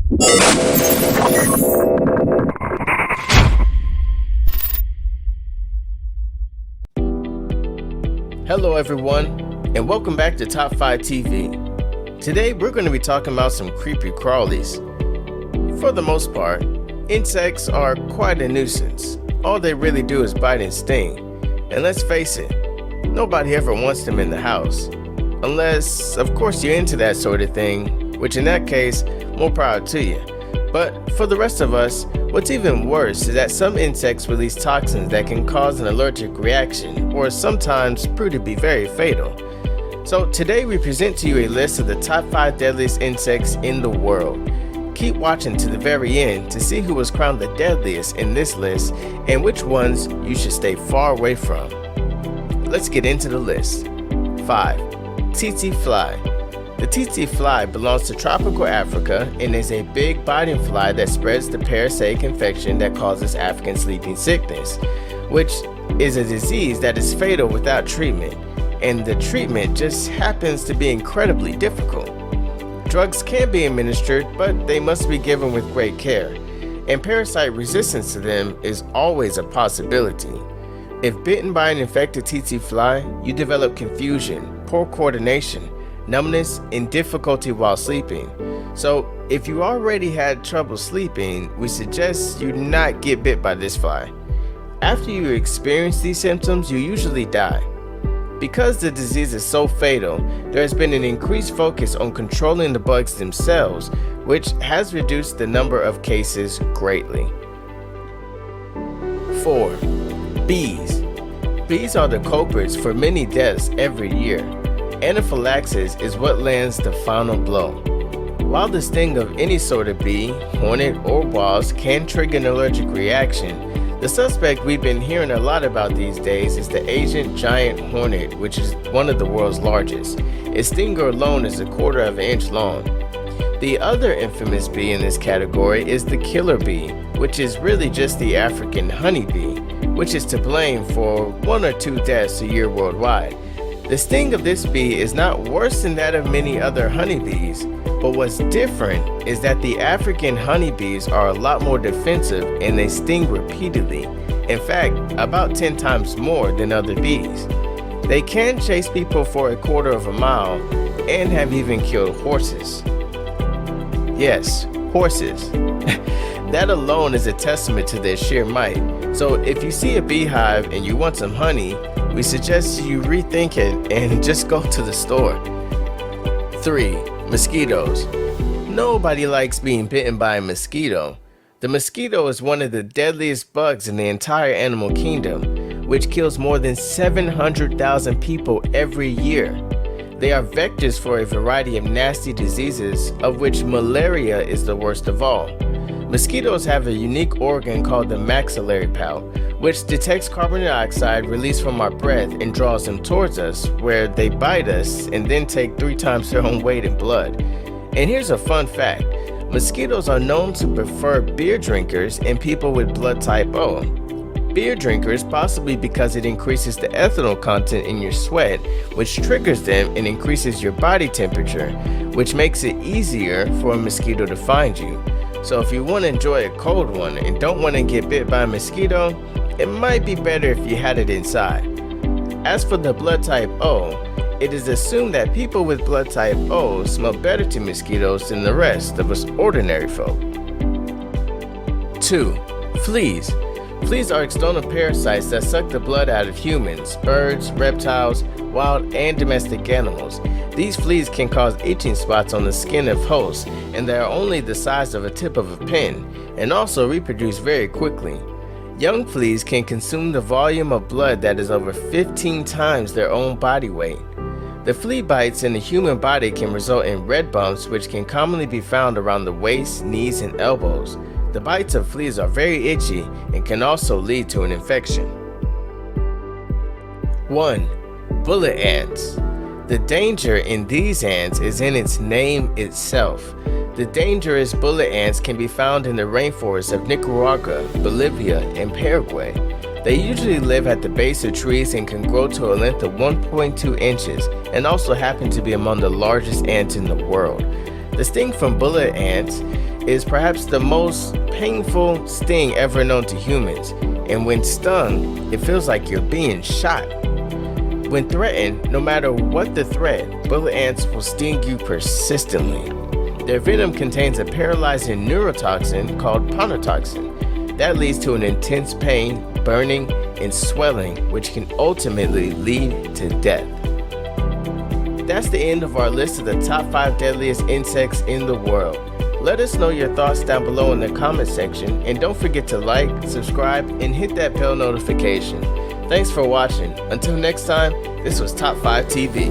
Hello everyone, and welcome back to Top 5 TV. Today we're going to be talking about some creepy crawlies. For the most part, insects are quite a nuisance. All they really do is bite and sting. And let's face it, nobody ever wants them in the house. Unless, of course, you're into that sort of thing, which in that case, more power to you. But for the rest of us, what's even worse is that some insects release toxins that can cause an allergic reaction, or sometimes prove to be very fatal. So today we present to you a list of the top 5 deadliest insects in the world. Keep watching to the very end to see who was crowned the deadliest in this list and which ones you should stay far away from. Let's get into the list. 5. Tsetse fly. The tsetse fly belongs to tropical Africa and is a big biting fly that spreads the parasitic infection that causes African sleeping sickness, which is a disease that is fatal without treatment, and the treatment just happens to be incredibly difficult. Drugs can be administered, but they must be given with great care, and parasite resistance to them is always a possibility. If bitten by an infected tsetse fly, you develop confusion, poor coordination, numbness, and difficulty while sleeping. So if you already had trouble sleeping, we suggest you not get bit by this fly. After you experience these symptoms, you usually die. Because the disease is so fatal, there has been an increased focus on controlling the bugs themselves, which has reduced the number of cases greatly. 4. Bees. Bees are the culprits for many deaths every year. Anaphylaxis is what lands the final blow. While the sting of any sort of bee, hornet, or wasp can trigger an allergic reaction, the suspect we've been hearing a lot about these days is the Asian giant hornet, which is one of the world's largest. Its stinger alone is 1/4 of an inch long. The other infamous bee in this category is the killer bee, which is really just the African honeybee, which is to blame for 1 or 2 deaths a year worldwide. The sting of this bee is not worse than that of many other honeybees, but what's different is that the African honeybees are a lot more defensive and they sting repeatedly. In fact, about 10 times more than other bees. They can chase people for 1/4 of a mile and have even killed horses. Yes, horses. That alone is a testament to their sheer might. So if you see a beehive and you want some honey, we suggest you rethink it and just go to the store. 3. Mosquitoes. Nobody likes being bitten by a mosquito. The mosquito is one of the deadliest bugs in the entire animal kingdom, which kills more than 700,000 people every year. They are vectors for a variety of nasty diseases, of which malaria is the worst of all. Mosquitoes have a unique organ called the maxillary pouch, which detects carbon dioxide released from our breath and draws them towards us, where they bite us and then take 3 times their own weight in blood. And here's a fun fact. Mosquitoes are known to prefer beer drinkers and people with blood type O. Beer drinkers possibly because it increases the ethanol content in your sweat, which triggers them and increases your body temperature, which makes it easier for a mosquito to find you. So if you want to enjoy a cold one and don't want to get bit by a mosquito, it might be better if you had it inside. As for the blood type O, it is assumed that people with blood type O smell better to mosquitoes than the rest of us ordinary folk. 2. Fleas. Fleas are external parasites that suck the blood out of humans, birds, reptiles, wild and domestic animals. These fleas can cause itching spots on the skin of hosts, and they are only the size of a tip of a pin, and also reproduce very quickly. Young fleas can consume the volume of blood that is over 15 times their own body weight. The flea bites in the human body can result in red bumps, which can commonly be found around the waist, knees, and elbows. The bites of fleas are very itchy and can also lead to an infection. 1. Bullet ants. The danger in these ants is in its name itself. The dangerous bullet ants can be found in the rainforests of Nicaragua, Bolivia, and Paraguay. They usually live at the base of trees and can grow to a length of 1.2 inches and also happen to be among the largest ants in the world. The sting from bullet ants is perhaps the most painful sting ever known to humans, and when stung, it feels like you're being shot. When threatened, no matter what the threat, bullet ants will sting you persistently. Their venom contains a paralyzing neurotoxin called panotoxin that leads to an intense pain, burning, and swelling, which can ultimately lead to death. That's the end of our list of the top 5 deadliest insects in the world. Let us know your thoughts down below in the comment section, and don't forget to like, subscribe, and hit that bell notification. Thanks for watching. Until next time, this was Top 5 TV.